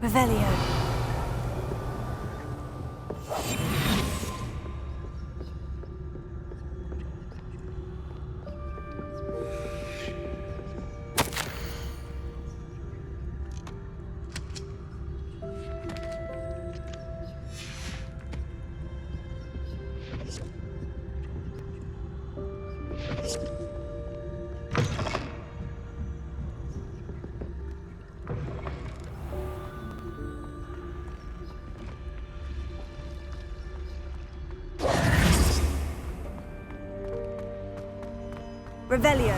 Revelio. Revelio.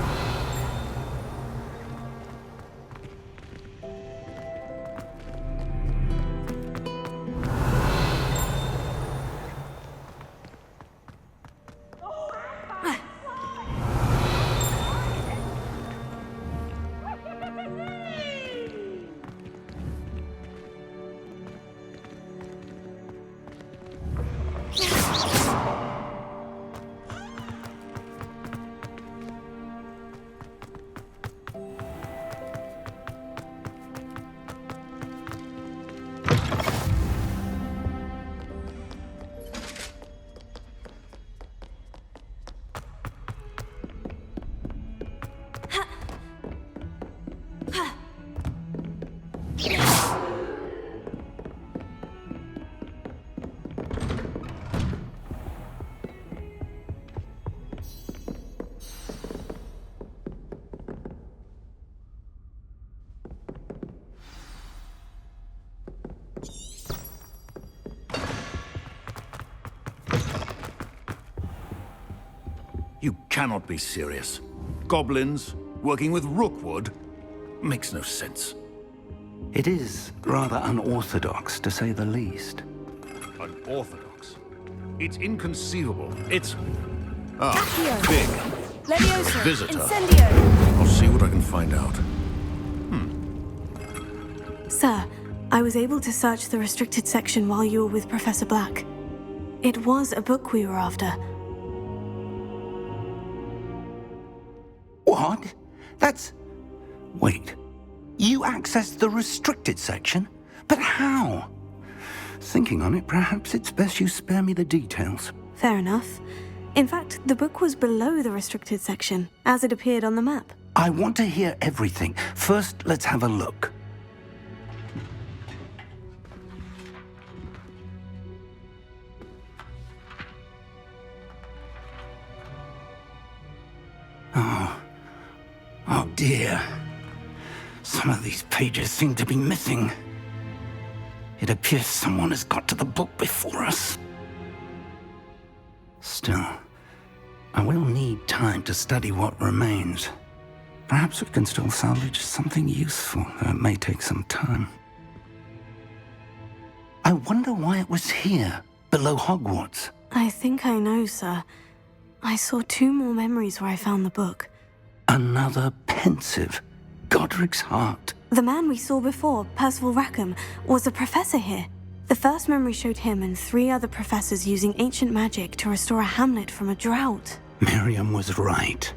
You cannot be serious. Goblins, working with Rookwood? Makes no sense. It is rather unorthodox, to say the least. Unorthodox? It's inconceivable. It's... Accio. big. Leviosa. Visitor. Incendio. I'll see what I can find out. Sir, I was able to search the restricted section while you were with Professor Black. It was a book we were after. What? That's... Wait. You accessed the restricted section? But how? Thinking on it, perhaps it's best you spare me the details. Fair enough. In fact, the book was below the restricted section, as it appeared on the map. I want to hear everything. First, let's have a look. Oh dear. Some of these pages seem to be missing. It appears someone has got to the book before us. Still, I will need time to study what remains. Perhaps we can still salvage something useful, though it may take some time. I wonder why it was here, below Hogwarts. I think I know, sir. I saw 2 more memories where I found the book. Another pensive. Godric's heart. The man we saw before, Percival Rackham, was a professor here. The first memory showed him and 3 other professors using ancient magic to restore a hamlet from a drought. Miriam was right.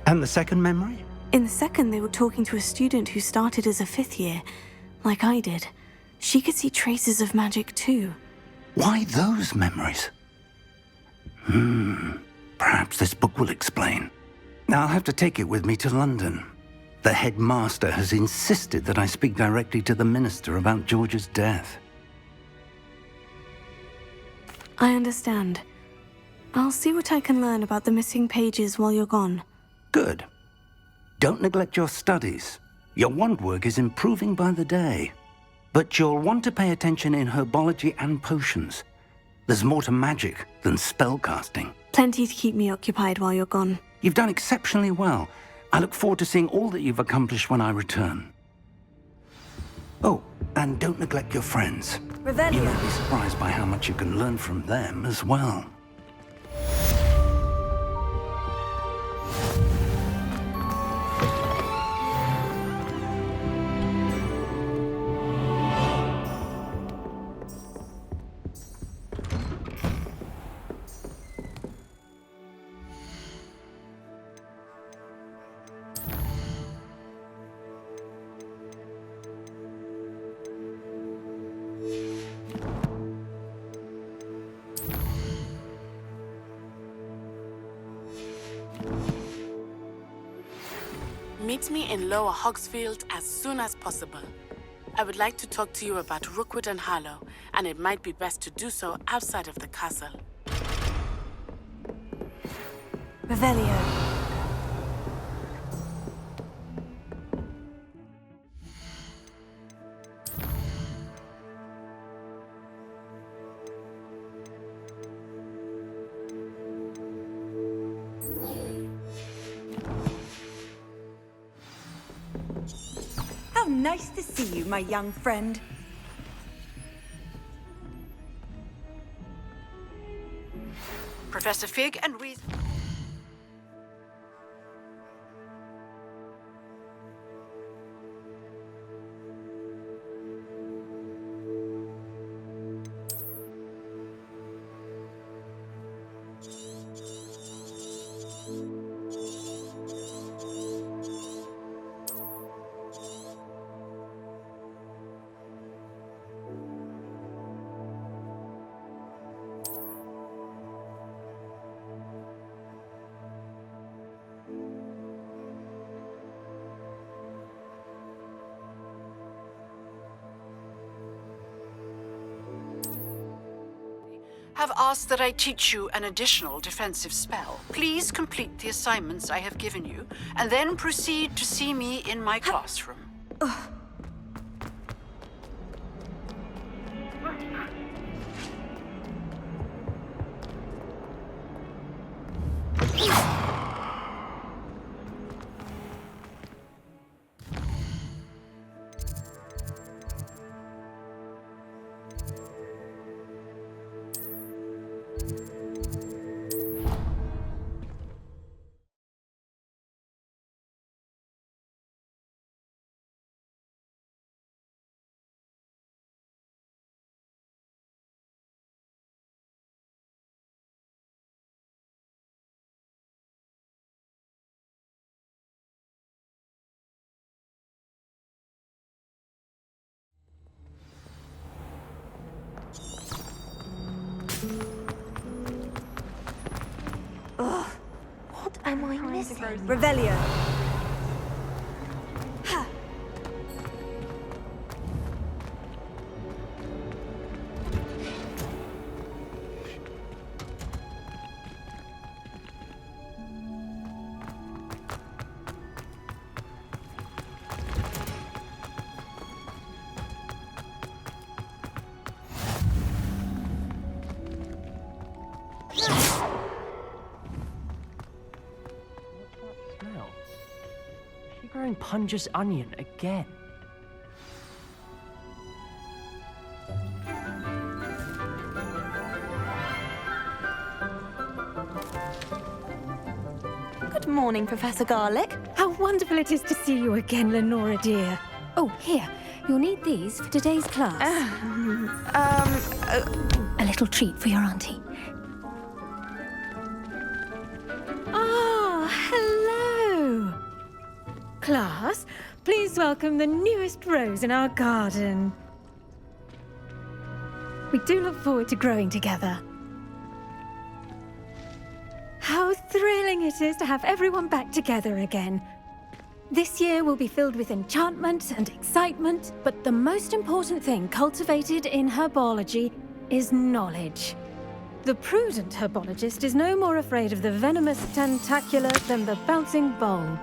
And the second memory? In the second, they were talking to a student who started as a 5th year, like I did. She could see traces of magic too. Why those memories? Perhaps this book will explain. I'll have to take it with me to London. The headmaster has insisted that I speak directly to the minister about George's death. I understand. I'll see what I can learn about the missing pages while you're gone. Good. Don't neglect your studies. Your wand work is improving by the day. But you'll want to pay attention in herbology and potions. There's more to magic than spellcasting. Plenty to keep me occupied while you're gone. You've done exceptionally well. I look forward to seeing all that you've accomplished when I return. Oh, and don't neglect your friends. Revelio. You may be surprised by how much you can learn from them as well. Meet me in Lower Hogsfield as soon as possible. I would like to talk to you about Rookwood and Harlow, and it might be best to do so outside of the castle. Revelio. How nice to see you, my young friend. Professor Fig and Reese. Have asked that I teach you an additional defensive spell. Please complete the assignments I have given you, and then proceed to see me in my classroom. What am I missing? Revelio. Smell. Is she growing Punja's onion again? Good morning, Professor Garlic. How wonderful it is to see you again, Lenora dear. Oh, here. You'll need these for today's class. A little treat for your auntie. Ah, hello. Class, please welcome the newest rose in our garden. We do look forward to growing together. How thrilling it is to have everyone back together again. This year will be filled with enchantment and excitement, but the most important thing cultivated in herbology is knowledge. The prudent herbologist is no more afraid of the venomous tentacula than the bouncing bulb.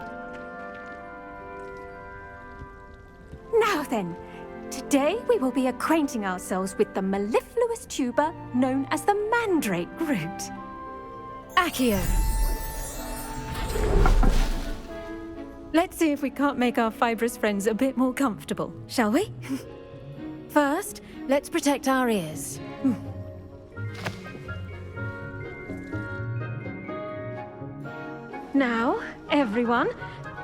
Now then, today we will be acquainting ourselves with the mellifluous tuber known as the mandrake root. Accio. Let's see if we can't make our fibrous friends a bit more comfortable, shall we? First, let's protect our ears. Now, everyone,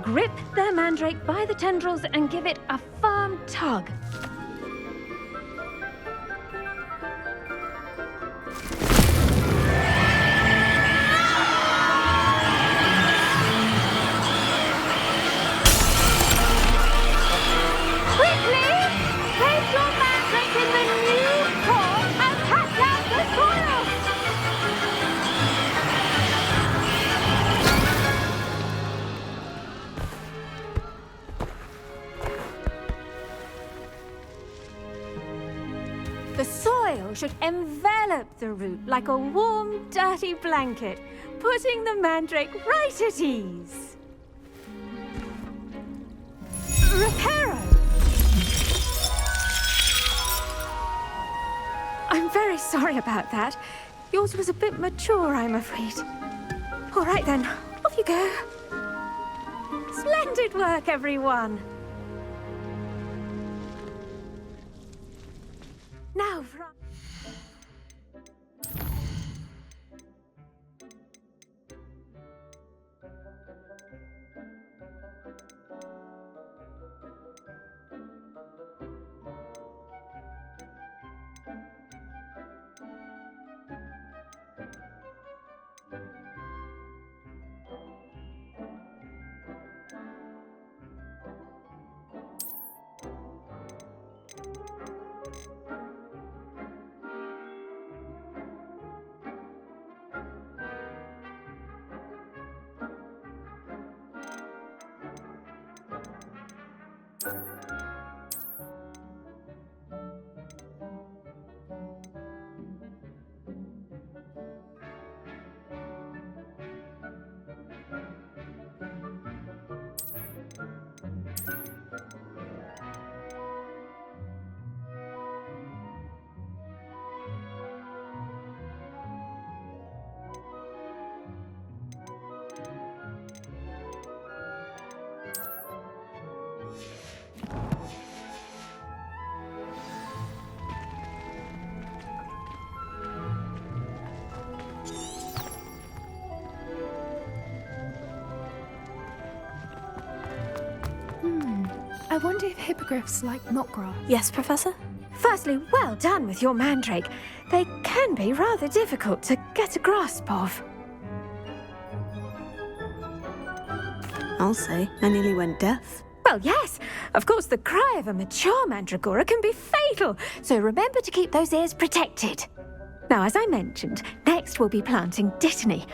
grip their mandrake by the tendrils and give it a firm tug. Quickly! Place your mandrake in the new core and pat down the soil! The soil should envelop the root like a warm, dirty blanket, putting the mandrake right at ease. Reparo! I'm very sorry about that. Yours was a bit mature, I'm afraid. All right then, off you go. Splendid work, everyone. Now, I wonder if hippogriffs like knotgrass. Yes, Professor? firstly, well done with your mandrake. They can be rather difficult to get a grasp of. I'll say, I nearly went deaf. Well, yes. Of course, the cry of a mature mandragora can be fatal, so remember to keep those ears protected. Now, as I mentioned, next we'll be planting dittany.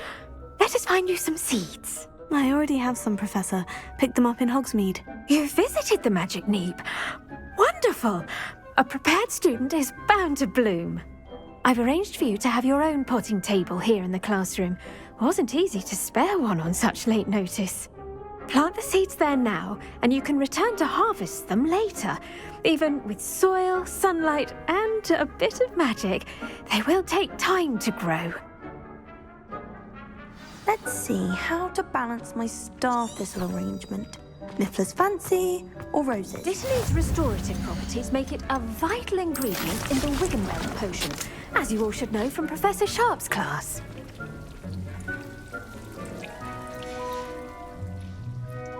Let us find you some seeds. I already have some, Professor. Picked them up in Hogsmeade. You visited the Magic Neep. Wonderful. A prepared student is bound to bloom. I've arranged for you to have your own potting table here in the classroom. Wasn't easy to spare one on such late notice. Plant the seeds there now, and you can return to harvest them later. Even with soil, sunlight, and a bit of magic, they will take time to grow. Let's see how to balance my star thistle arrangement. Niffler's fancy or roses? Dittany's restorative properties make it a vital ingredient in the Wiggenweld potion, as you all should know from Professor Sharp's class.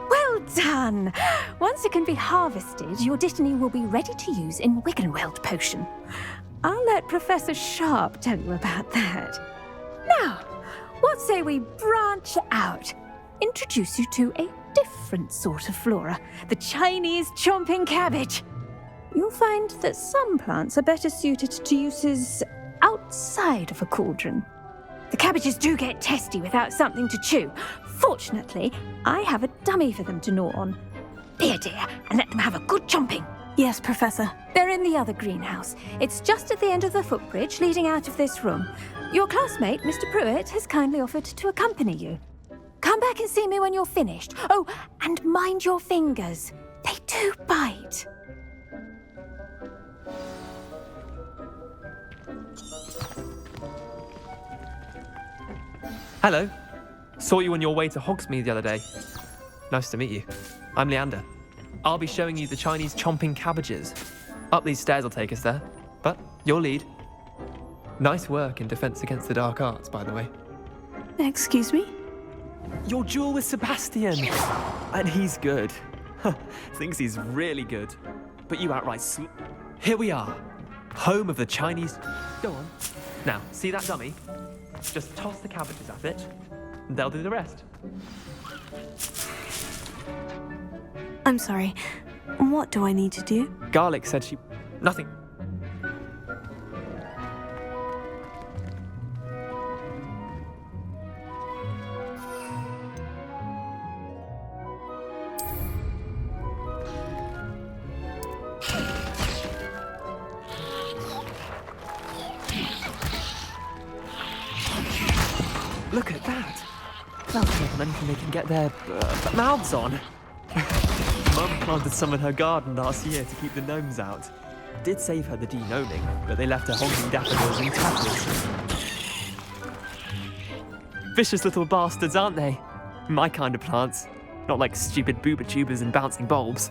Well done! Once it can be harvested, your Dittany will be ready to use in Wiggenweld potion. I'll let Professor Sharp tell you about that. Now, what say we branch out? Introduce you to a different sort of flora, the Chinese chomping cabbage. You'll find that some plants are better suited to uses outside of a cauldron. The cabbages do get testy without something to chew. Fortunately, I have a dummy for them to gnaw on. Here, dear, and let them have a good chomping. Yes, Professor. They're in the other greenhouse. It's just at the end of the footbridge leading out of this room. Your classmate, Mr. Pruitt, has kindly offered to accompany you. Come back and see me when you're finished. Oh, and mind your fingers. They do bite. Hello. Saw you on your way to Hogsmeade the other day. Nice to meet you. I'm Leander. I'll be showing you the Chinese chomping cabbages. Up these stairs will take us there, but you'll lead. Nice work in Defense Against the Dark Arts, by the way. Excuse me? Your duel with Sebastian! And he's good. Thinks he's really good. But you outright Here we are. Home of the Chinese... Go on. Now, see that dummy? Just toss the cabbages at it, and they'll do the rest. I'm sorry. What do I need to do? Garlic said she... Nothing. Look at that. That'll give them anything they can get their mouths on. Mum planted some in her garden last year to keep the gnomes out. Did save her the de-gnoming, but they left her honking daffodils in tatters. Vicious little bastards, aren't they? My kind of plants. Not like stupid booba tubers and bouncing bulbs.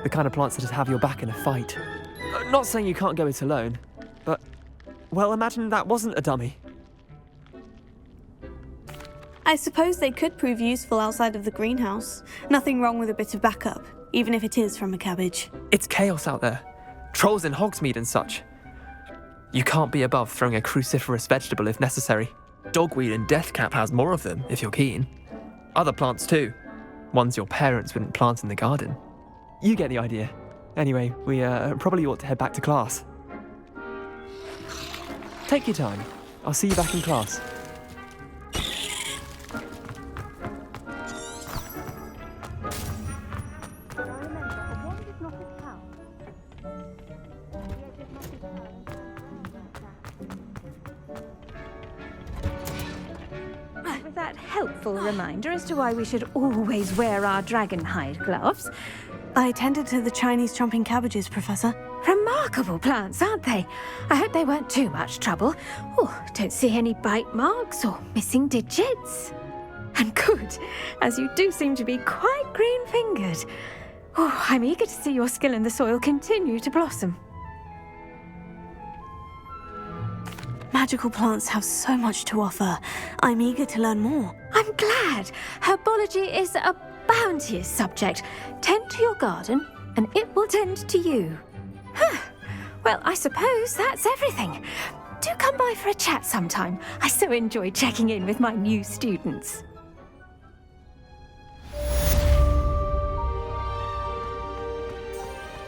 The kind of plants that just have your back in a fight. Not saying you can't go it alone, but... Well, imagine that wasn't a dummy. I suppose they could prove useful outside of the greenhouse. Nothing wrong with a bit of backup, even if it is from a cabbage. It's chaos out there. Trolls in Hogsmeade and such. You can't be above throwing a cruciferous vegetable if necessary. Dogweed and deathcap has more of them, if you're keen. Other plants too. Ones your parents wouldn't plant in the garden. You get the idea. Anyway, we probably ought to head back to class. Take your time. I'll see you back in class. With that helpful reminder as to why we should always wear our dragon hide gloves. I attended to the Chinese chomping cabbages, Professor. Remarkable plants, aren't they? I hope they weren't too much trouble. Oh, don't see any bite marks or missing digits. And good, as you do seem to be quite green-fingered. Oh, I'm eager to see your skill in the soil continue to blossom. Magical plants have so much to offer. I'm eager to learn more. I'm glad. Herbology is a bounteous subject. Tend to your garden, and it will tend to you. Well, I suppose that's everything. Do come by for a chat sometime. I so enjoy checking in with my new students.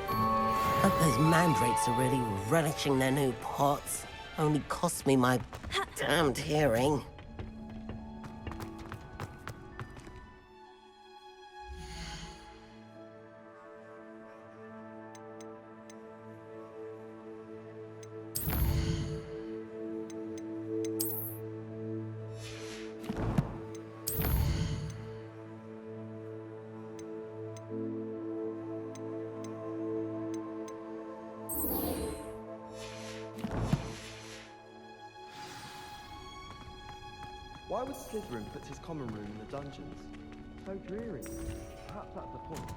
Hope those mandrakes are really relishing their new pots. Only cost me my damned hearing. Why would Slytherin put his common room in the dungeons? So dreary. Perhaps that's the point.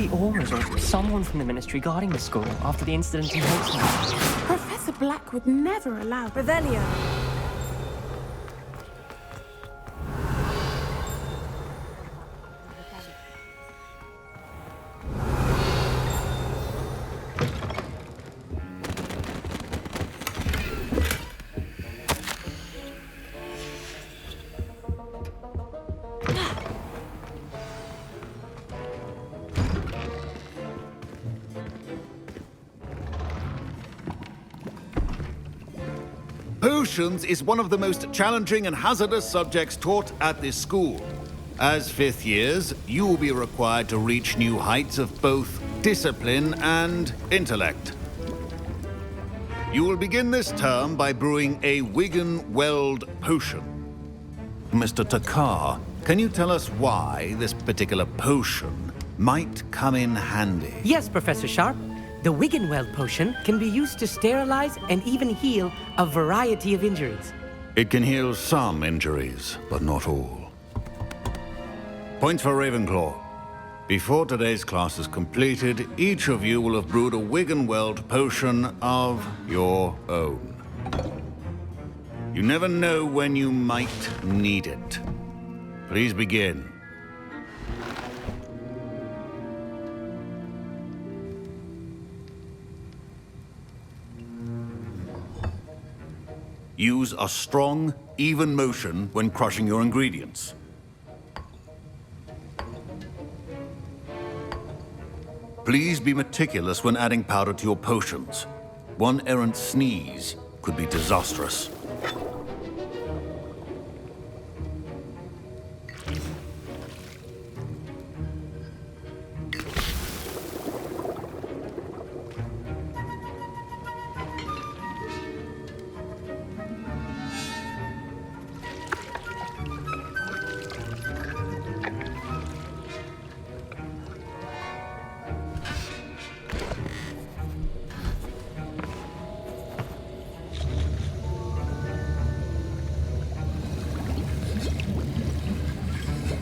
be Aura's or someone from the Ministry guarding the school after the incident in Hogsmeade. Professor Black would never allow Revelio. Potions is one of the most challenging and hazardous subjects taught at this school. As fifth years, you will be required to reach new heights of both discipline and intellect. You will begin this term by brewing a Wigan-Weld potion. Mr. Takar, can you tell us why this particular potion might come in handy? Yes, Professor Sharp. The Wigan-Weld potion can be used to sterilize and even heal a variety of injuries. It can heal some injuries, but not all. Points for Ravenclaw. Before today's class is completed, each of you will have brewed a Wigan-Weld potion of your own. You never know when you might need it. Please begin. Use a strong, even motion when crushing your ingredients. Please be meticulous when adding powder to your potions. One errant sneeze could be disastrous.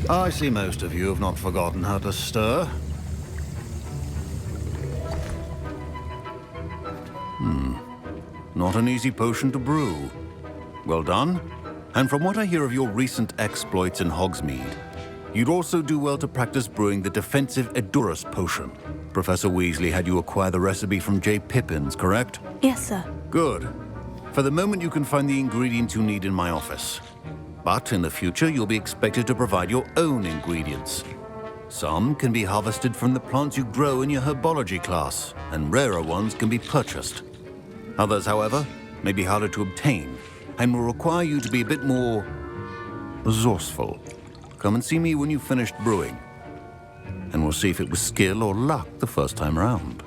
I see most of you have not forgotten how to stir. Not an easy potion to brew. Well done. And from what I hear of your recent exploits in Hogsmeade, you'd also do well to practice brewing the defensive Edurus potion. Professor Weasley had you acquire the recipe from J. Pippins, correct? Yes, sir. Good. For the moment, you can find the ingredients you need in my office. But in the future, you'll be expected to provide your own ingredients. Some can be harvested from the plants you grow in your herbology class, and rarer ones can be purchased. Others, however, may be harder to obtain, and will require you to be a bit more resourceful. Come and see me when you've finished brewing, and we'll see if it was skill or luck the first time round.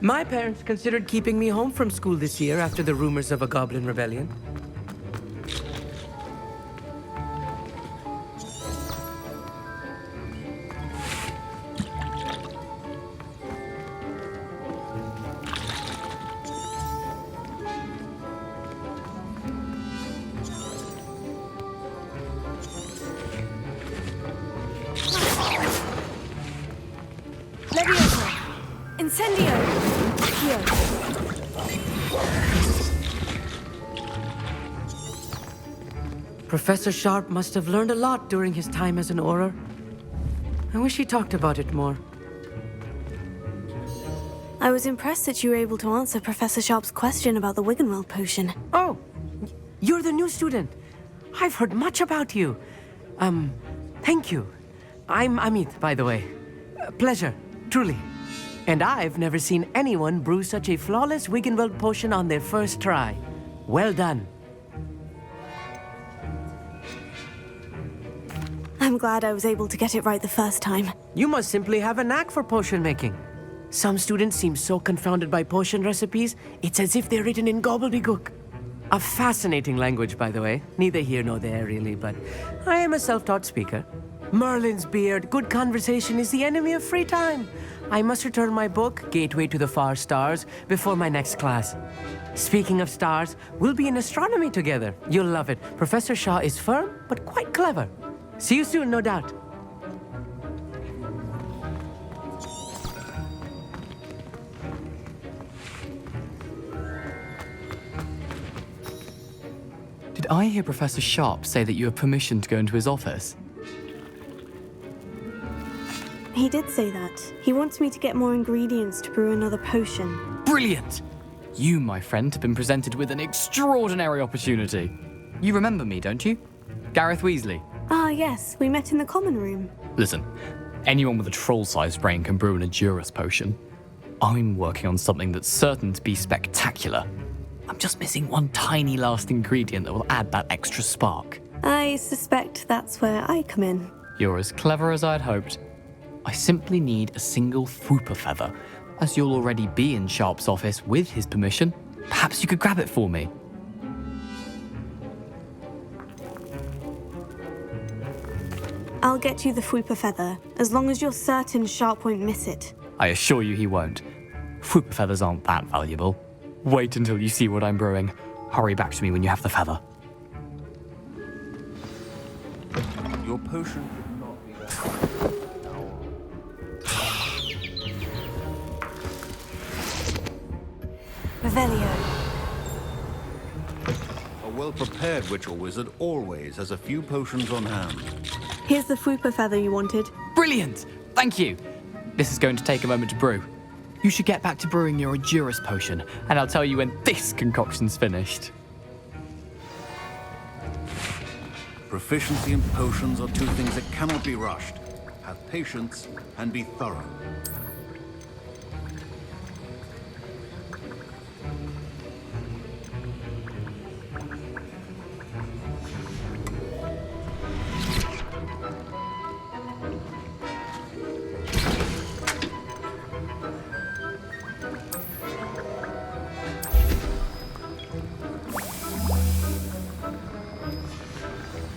My parents considered keeping me home from school this year after the rumors of a goblin rebellion. Leviosa! Incendio! Here. Professor Sharp must have learned a lot during his time as an Auror. I wish he talked about it more. I was impressed that you were able to answer Professor Sharp's question about the Wigan-Weld potion. Oh, you're the new student. I've heard much about you. Thank you. I'm Amit, by the way. Pleasure, truly. And I've never seen anyone brew such a flawless Wigan-Weld potion on their first try. Well done. I'm glad I was able to get it right the first time. You must simply have a knack for potion making. Some students seem so confounded by potion recipes, it's as if they're written in gobbledygook. A fascinating language, by the way. Neither here nor there, really, but I am a self-taught speaker. Merlin's beard, good conversation is the enemy of free time. I must return my book, Gateway to the Far Stars, before my next class. Speaking of stars, we'll be in astronomy together. You'll love it. Professor Shaw is firm, but quite clever. See you soon, no doubt. Did I hear Professor Sharp say that you have permission to go into his office? He did say that. He wants me to get more ingredients to brew another potion. Brilliant! You, my friend, have been presented with an extraordinary opportunity. You remember me, don't you? Gareth Weasley. Ah, yes. We met in the common room. Listen, anyone with a troll-sized brain can brew an Adurus potion. I'm working on something that's certain to be spectacular. I'm just missing one tiny last ingredient that will add that extra spark. I suspect that's where I come in. You're as clever as I'd hoped. I simply need a single Fwooper feather. As you'll already be in Sharp's office with his permission, perhaps you could grab it for me. I'll get you the Fwooper feather, as long as you're certain Sharp won't miss it. I assure you he won't. Fwooper feathers aren't that valuable. Wait until you see what I'm brewing. Hurry back to me when you have the feather. Your potion could not be Revelio. A well-prepared witch or wizard always has a few potions on hand. Here's the Fwooper feather you wanted. Brilliant! Thank you! This is going to take a moment to brew. You should get back to brewing your Adurus potion, and I'll tell you when this concoction's finished. Proficiency in potions are two things that cannot be rushed. Have patience and be thorough.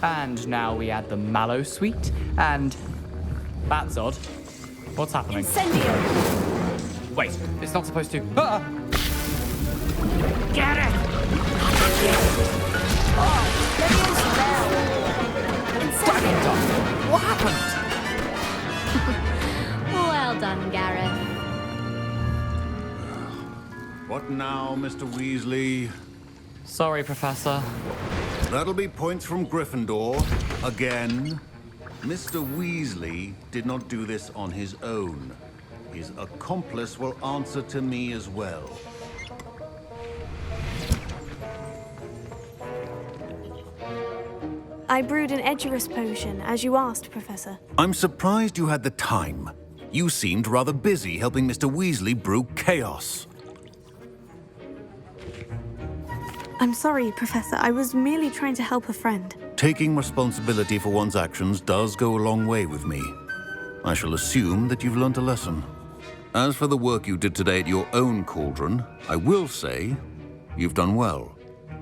And now we add the mallow sweet, and... That's odd. What's happening? Incendio! Wait, it's not supposed to... Ah! Get it! What happened? Well done, Gareth. What now, Mr. Weasley? Sorry, Professor. That'll be points from Gryffindor. Again. Mr. Weasley did not do this on his own. His accomplice will answer to me as well. I brewed an Edurus potion, as you asked, Professor. I'm surprised you had the time. You seemed rather busy helping Mr. Weasley brew chaos. I'm sorry, Professor. I was merely trying to help a friend. Taking responsibility for one's actions does go a long way with me. I shall assume that you've learnt a lesson. As for the work you did today at your own cauldron, I will say you've done well.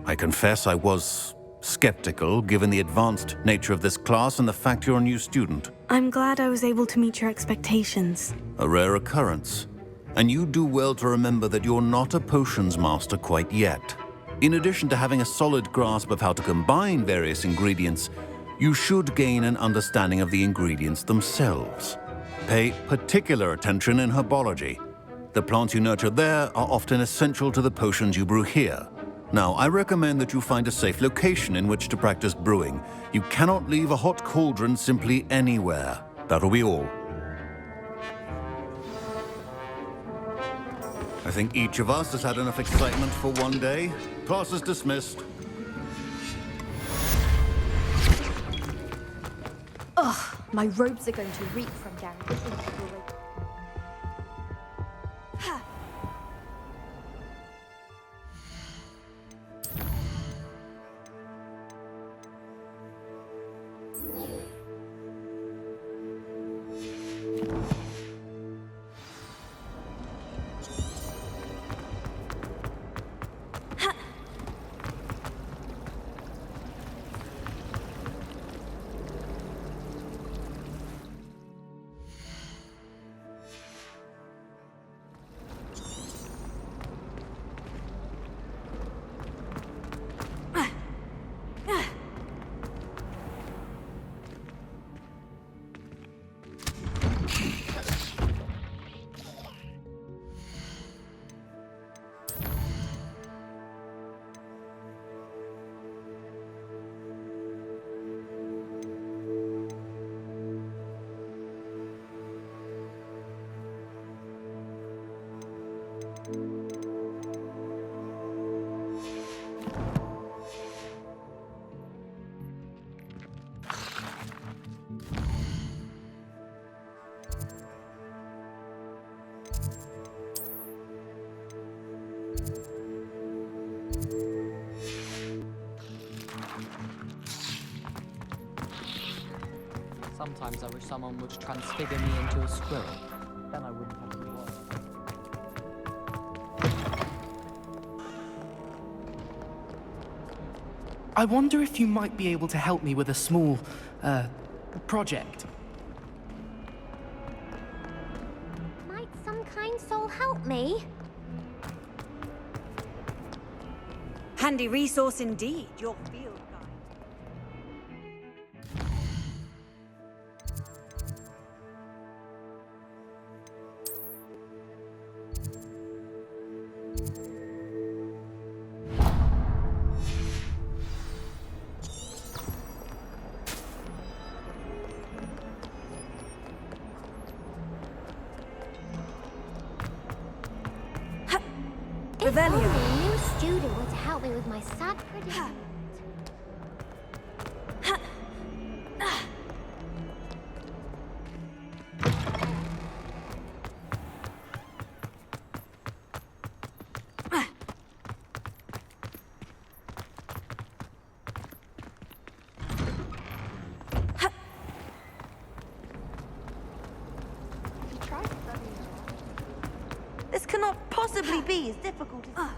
I confess I was skeptical, given the advanced nature of this class and the fact you're a new student. I'm glad I was able to meet your expectations. A rare occurrence. And you do well to remember that you're not a potions master quite yet. In addition to having a solid grasp of how to combine various ingredients, you should gain an understanding of the ingredients themselves. Pay particular attention in herbology. The plants you nurture there are often essential to the potions you brew here. Now, I recommend that you find a safe location in which to practice brewing. You cannot leave a hot cauldron simply anywhere. That'll be all. I think each of us has had enough excitement for one day. Class is dismissed. Ugh, my robes are going to reek from Gareth. Sometimes I wish someone would transfigure me into a squirrel. Then I wouldn't have to worry. I wonder if you might be able to help me with a small, project. Might some kind soul help me? Handy resource indeed, your field guide. If only a new student were to help me with my sad predicament. This cannot possibly be as difficult as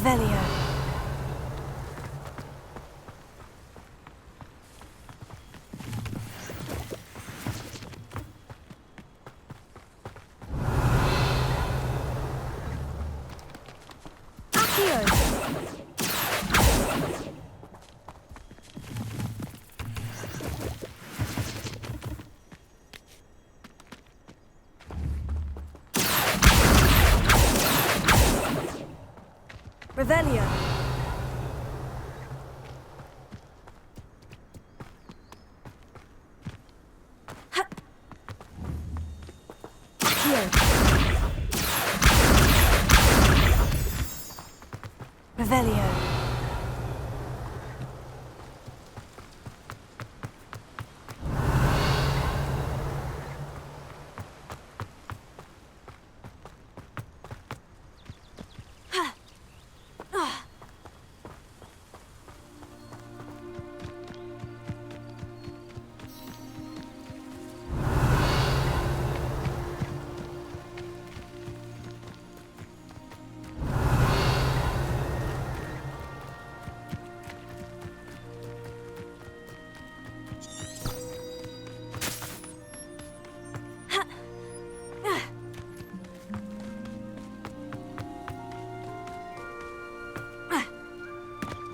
Revelio. Revelio. Revelio.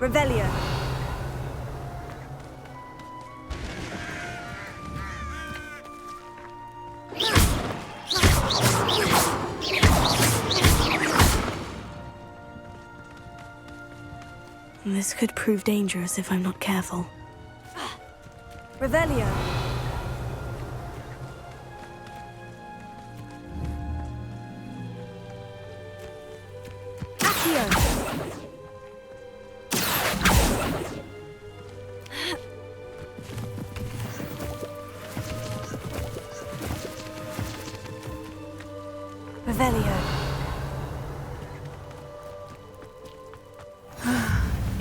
Revelio. This could prove dangerous if I'm not careful. Revelio. Revelio.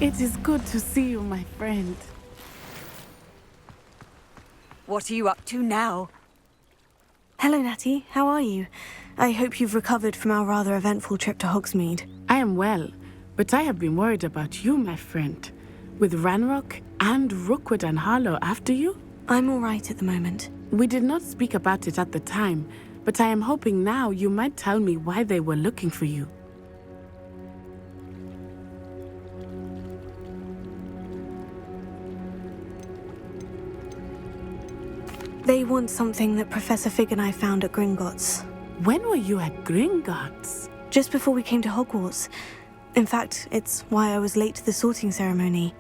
It is good to see you, my friend. What are you up to now? Hello, Natty. How are you? I hope you've recovered from our rather eventful trip to Hogsmeade. I am well, but I have been worried about you, my friend. With Ranrock and Rookwood and Harlow after you? I'm all right at the moment. We did not speak about it at the time, but I am hoping now you might tell me why they were looking for you. They want something that Professor Fig and I found at Gringotts. When were you at Gringotts? Just before we came to Hogwarts. In fact, it's why I was late to the sorting ceremony.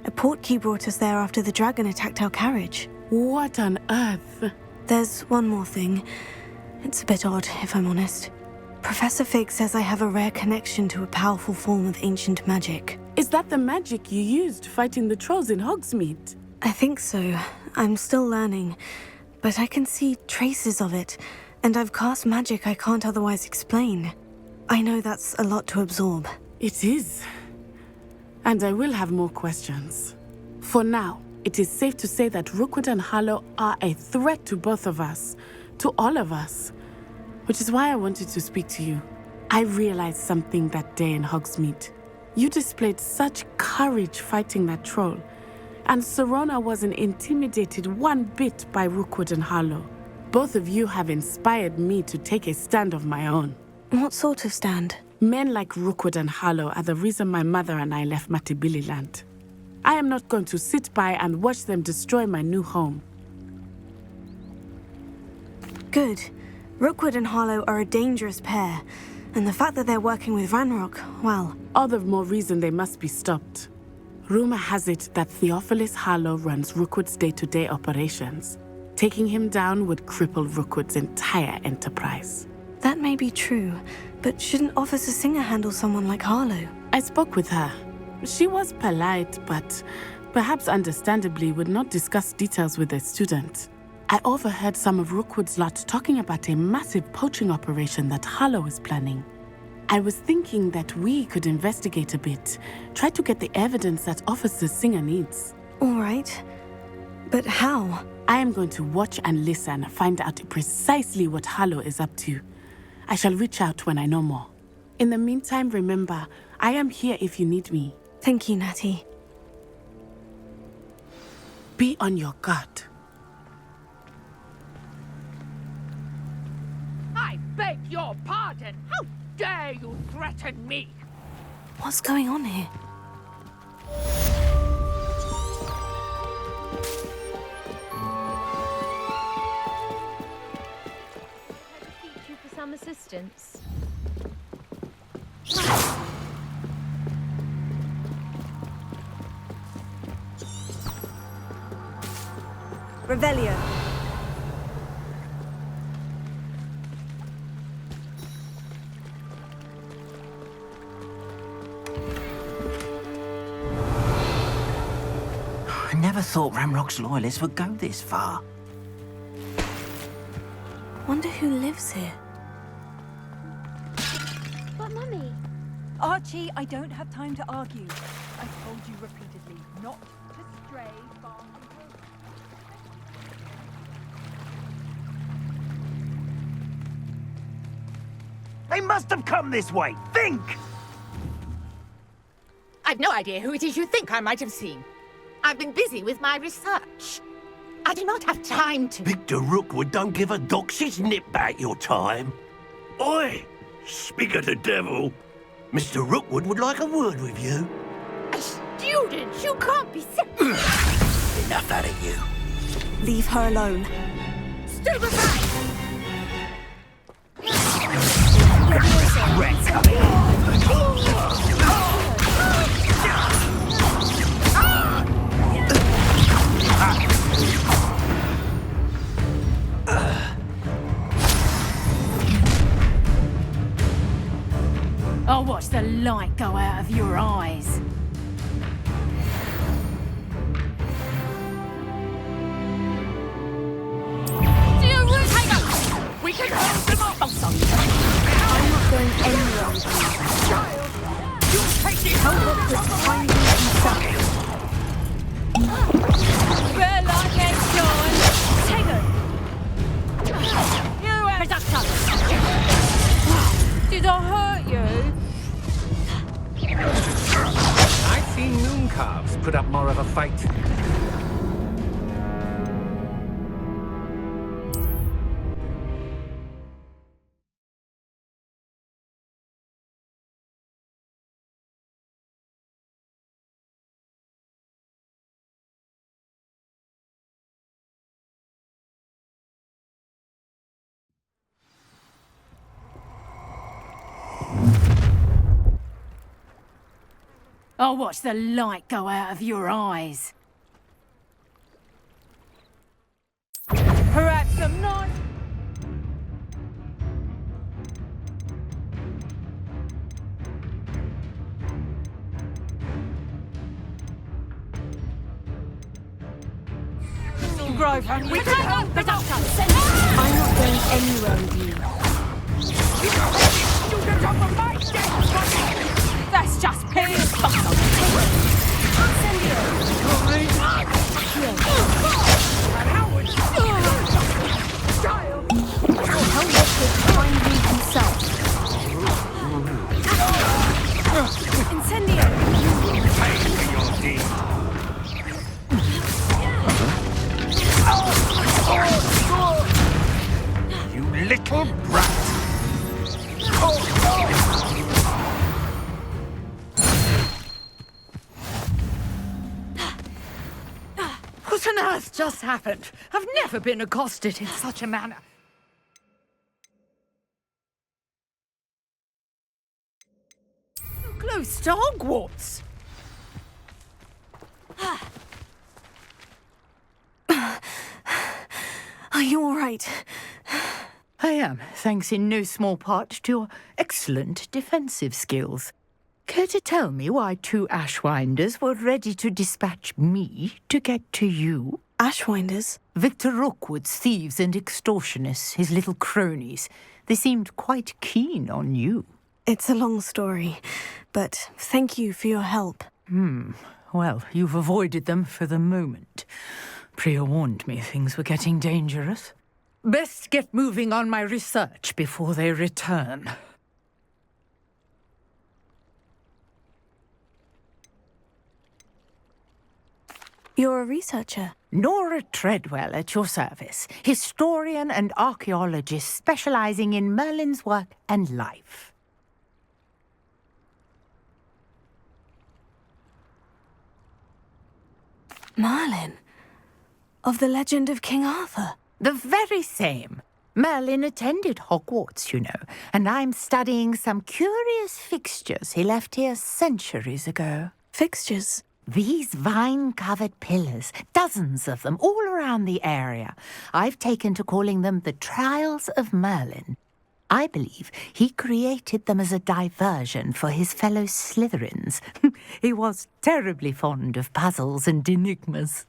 A portkey brought us there after the dragon attacked our carriage. What on earth? There's one more thing. It's a bit odd, if I'm honest. Professor Fig says I have a rare connection to a powerful form of ancient magic. Is that the magic you used fighting the trolls in Hogsmeade? I think so. I'm still learning. But I can see traces of it, and I've cast magic I can't otherwise explain. I know that's a lot to absorb. It is. And I will have more questions. For now, it is safe to say that Rookwood and Harlow are a threat to both of us, to all of us. Which is why I wanted to speak to you. I realized something that day in Hogsmeade. You displayed such courage fighting that troll. And Serona wasn't intimidated one bit by Rookwood and Harlow. Both of you have inspired me to take a stand of my own. What sort of stand? Men like Rookwood and Harlow are the reason my mother and I left Matibili I am not going to sit by and watch them destroy my new home. Good. Rookwood and Harlow are a dangerous pair. And the fact that they're working with Ranrock, well... All the more reason they must be stopped. Rumor has it that Theophilus Harlow runs Rookwood's day-to-day operations. Taking him down would cripple Rookwood's entire enterprise. That may be true, but shouldn't Officer Singer handle someone like Harlow? I spoke with her. She was polite, but perhaps understandably would not discuss details with a student. I overheard some of Rookwood's lot talking about a massive poaching operation that Harlow is planning. I was thinking that we could investigate a bit, try to get the evidence that Officer Singer needs. All right. But how? I am going to watch and listen, find out precisely what Harlow is up to. I shall reach out when I know more. In the meantime, remember, I am here if you need me. Thank you, Natty. Be on your guard. I beg your pardon. How dare you threaten me? What's going on here? You for some assistance. Revelio. I never thought Ramrock's loyalists would go this far. Wonder who lives here. But Mummy... Archie, I don't have time to argue. I've told you repeatedly not to stray far from home. They must have come this way. Think! I've no idea who it is you think I might have seen. I've been busy with my research. I do not have time to... Victor Rookwood don't give a doxy's nip back your time. Oi! Speak of the devil. Mr. Rookwood would like a word with you. students! You can't be sick! Enough out of you. Leave her alone. Stupefy! Red coming. I'll watch the light go out of your eyes. We can hold them off! I'm not going anywhere with you. You take it! I'll look this tiny himself. Better like next time. Take her. You production! Did I hurt you? I've seen moon calves put up more of a fight. I'll watch the light go out of your eyes. Perhaps some nice... Grove, we can hold production! I'm not going anywhere with you. That's just piss! You little brat. What on earth just happened? I've never been accosted in such a manner. Close to Hogwarts. Are you all right? I am, thanks in no small part to your excellent defensive skills. Care to tell me why two Ashwinders were ready to dispatch me to get to you? Ashwinders? Victor Rookwood's thieves and extortionists, his little cronies. They seemed quite keen on you. It's a long story, but thank you for your help. Well, you've avoided them for the moment. Priya warned me things were getting dangerous. Best get moving on my research before they return. You're a researcher? Nora Treadwell at your service, historian and archaeologist specializing in Merlin's work and life. Merlin? Of the legend of King Arthur? The very same. Merlin attended Hogwarts, you know, and I'm studying some curious fixtures he left here centuries ago. Fixtures? These vine-covered pillars, dozens of them, all around the area. I've taken to calling them the Trials of Merlin. I believe he created them as a diversion for his fellow Slytherins. He was terribly fond of puzzles and enigmas.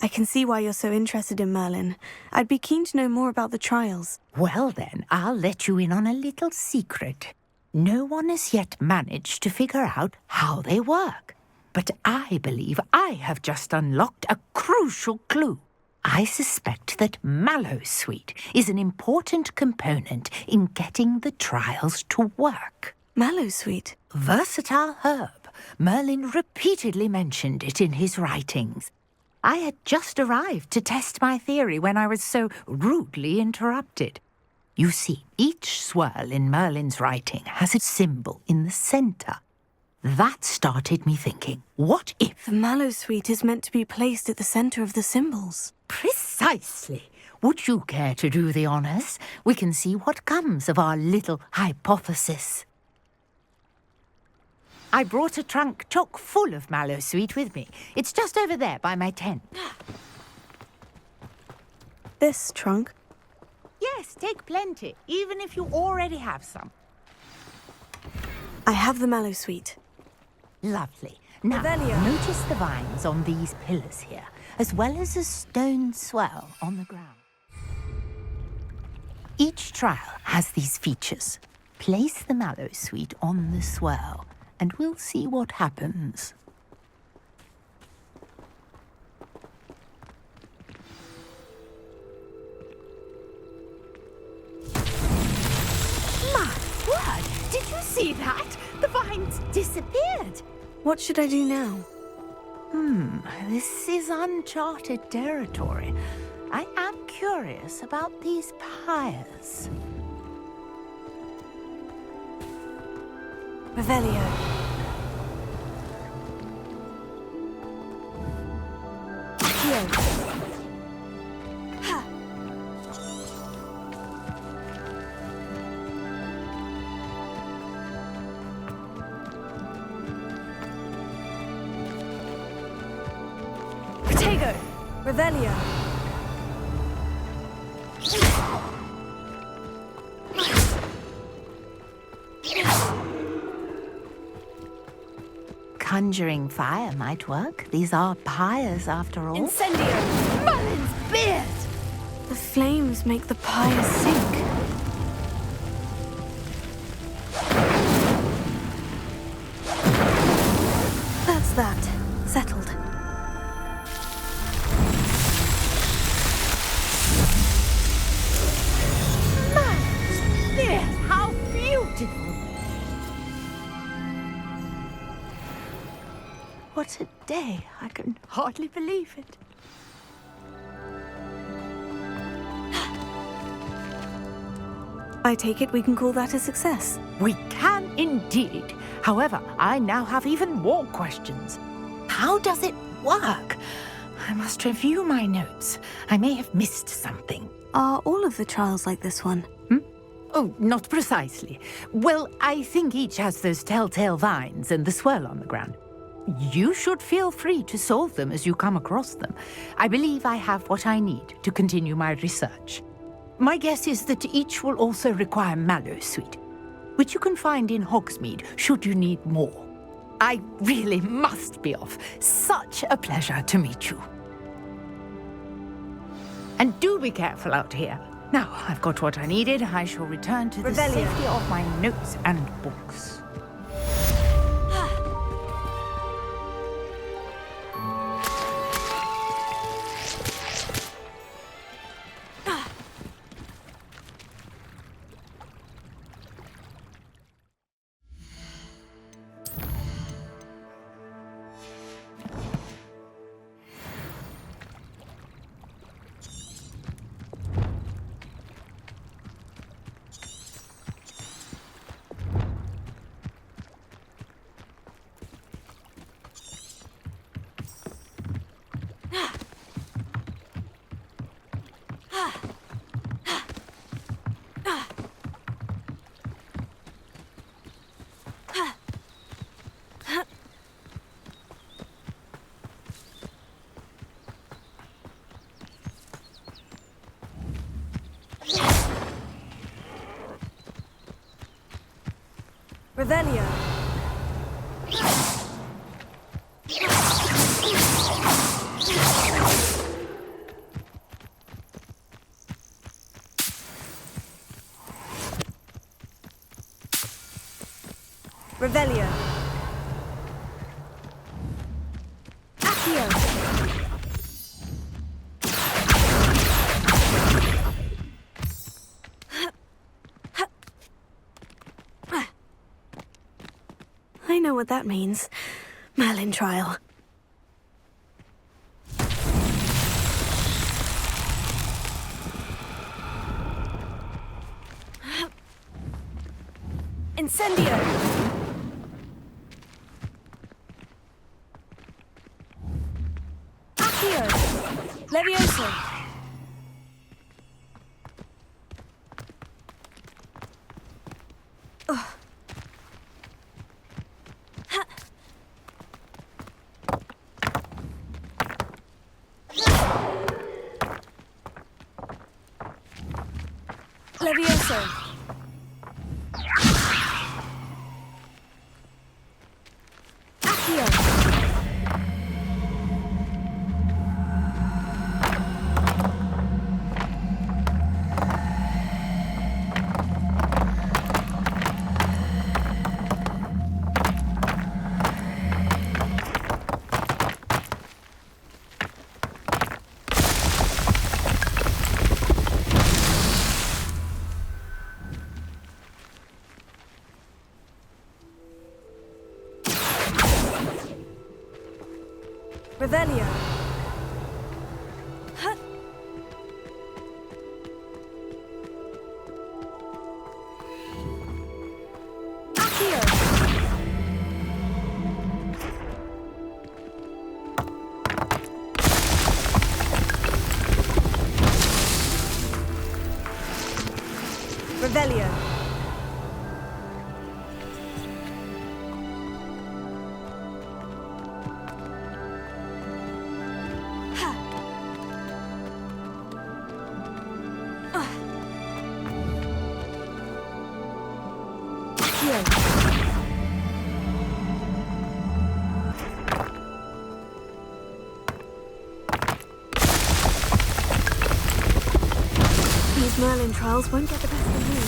I can see why you're so interested in Merlin. I'd be keen to know more about the trials. Well then, I'll let you in on a little secret. No one has yet managed to figure out how they work. But I believe I have just unlocked a crucial clue. I suspect that Mallowsweet is an important component in getting the trials to work. Mallowsweet? Versatile herb. Merlin repeatedly mentioned it in his writings. I had just arrived to test my theory when I was so rudely interrupted. You see, each swirl in Merlin's writing has a symbol in the center. That started me thinking, what if... The Mallow Suite is meant to be placed at the center of the symbols. Precisely. Would you care to do the honors? We can see what comes of our little hypothesis. I brought a trunk chock full of Mallow Suite with me. It's just over there by my tent. This trunk? Yes, take plenty, even if you already have some. I have the Mallow Suite. Lovely. Now, notice the vines on these pillars here, as well as a stone swell on the ground. Each trial has these features. Place the Mallow Suite on the swell, and we'll see what happens. My word! Did you see that? The vines disappeared. What should I do now? This is uncharted territory. I am curious about these pyres. Revelio. Accio. Ha. Protego. Revelio. Conjuring fire might work. These are pyres, after all. Incendio! Merlin's beard! The flames make the pyre sink. That's that. Settled. Merlin's beard! How beautiful! What a day. I can hardly believe it. I take it we can call that a success. We can indeed. However, I now have even more questions. How does it work? I must review my notes. I may have missed something. Are all of the trials like this one? Oh, not precisely. Well, I think each has those telltale vines and the swirl on the ground. You should feel free to solve them as you come across them. I believe I have what I need to continue my research. My guess is that each will also require Mallow Suite, which you can find in Hogsmeade should you need more. I really must be off. Such a pleasure to meet you. And do be careful out here. Now, I've got what I needed. I shall return to the safety of my notes and books. Revelio. Revelio. Accio. I know what that means. Merlin trial. Incendio! Accio! Levioso! Levioso! Accio! Revelio. Huh. Accio. Revelio. These Merlin trials won't get the best of me.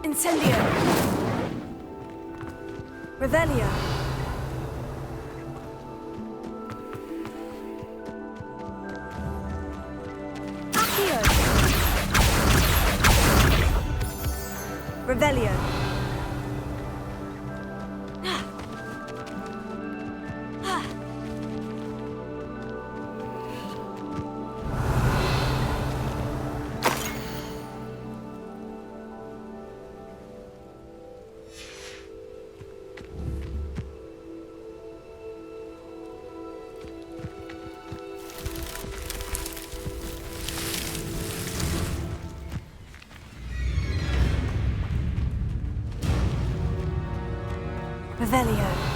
Incendio! Revelio! Accio! Revelio! Revelio.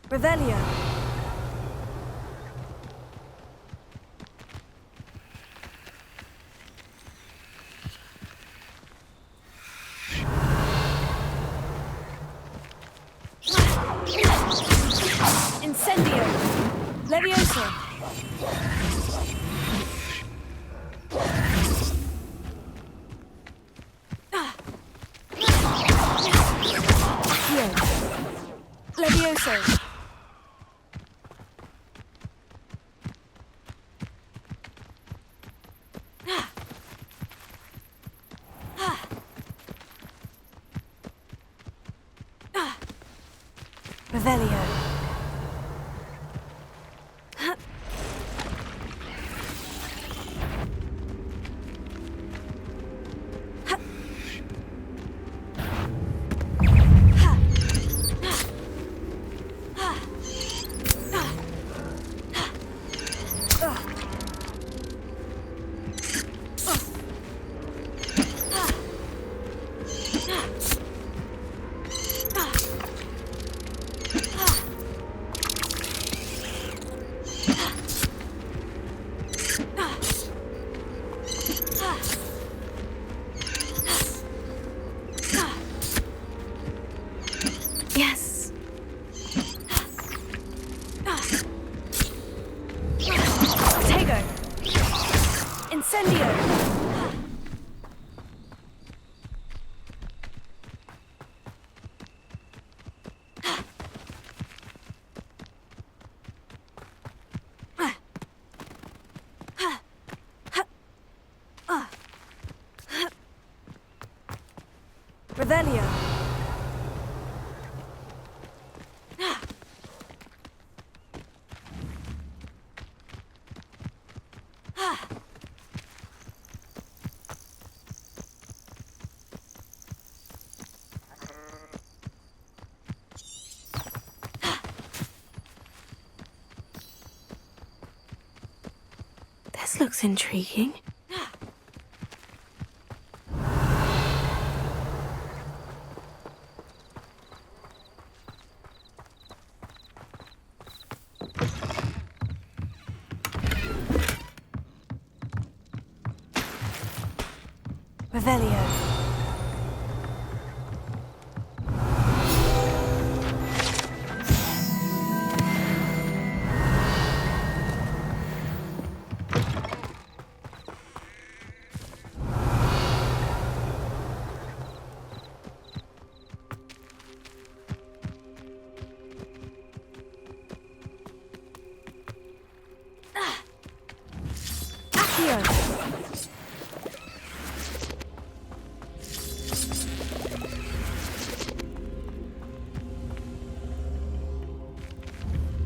Revelio! Incendio! Levioso! Accio! Levioso! Revelio. Revelio. This looks intriguing. Revelio.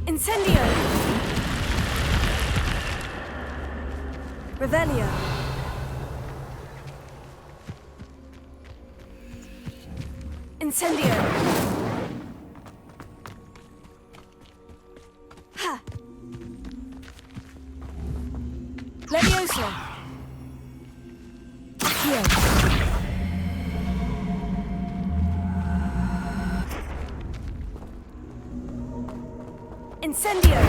Incendio! Revelio. Incendio! Ha! Levioso! Accio! Incendio!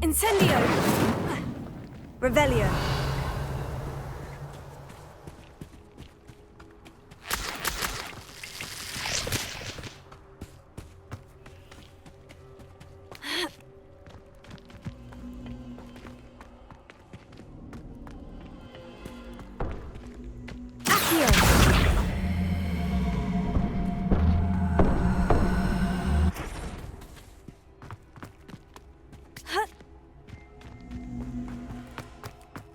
Incendio! Revelio.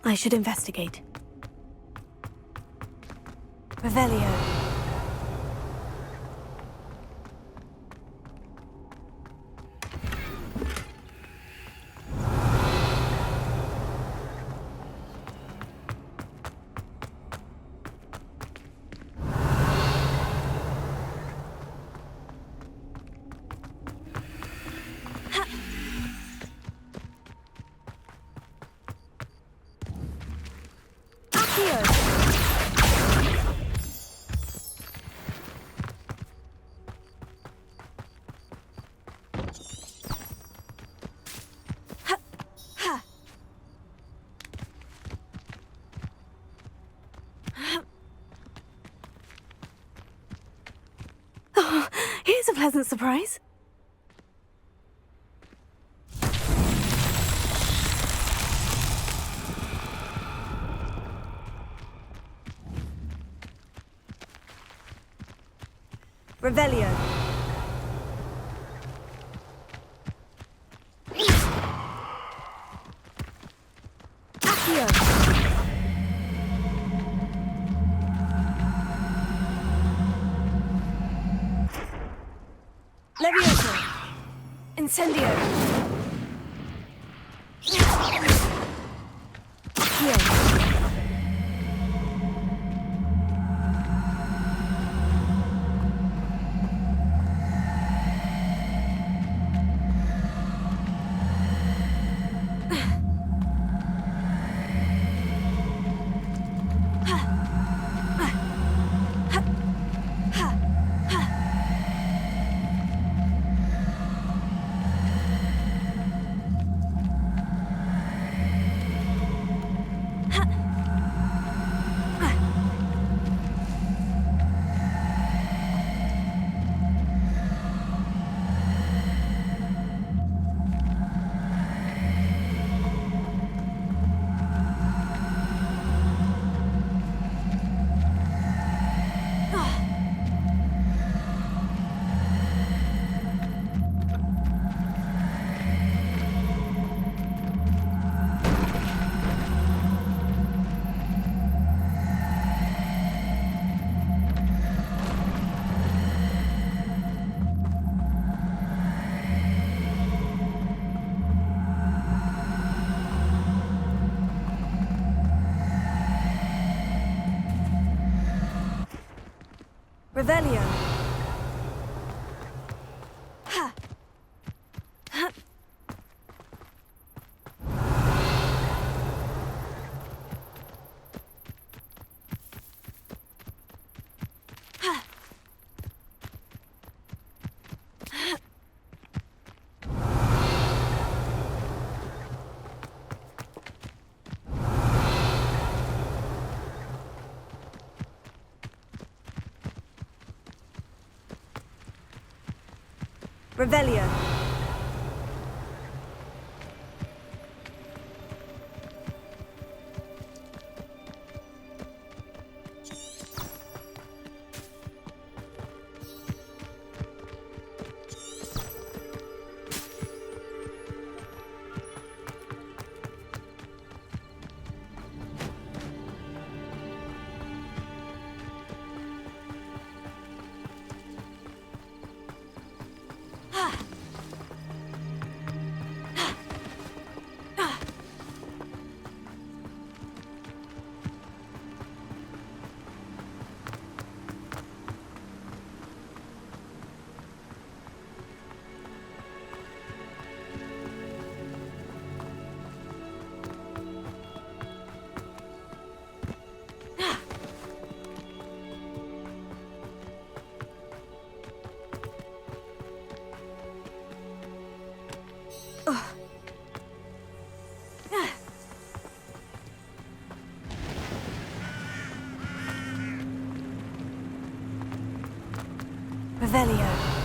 I should investigate. Revelio. Oh, here's a pleasant surprise. Revelio. Accio. Levioso. Incendio. Accio. Revelio. Ha. Ha. Ha. Revelio. Revelio.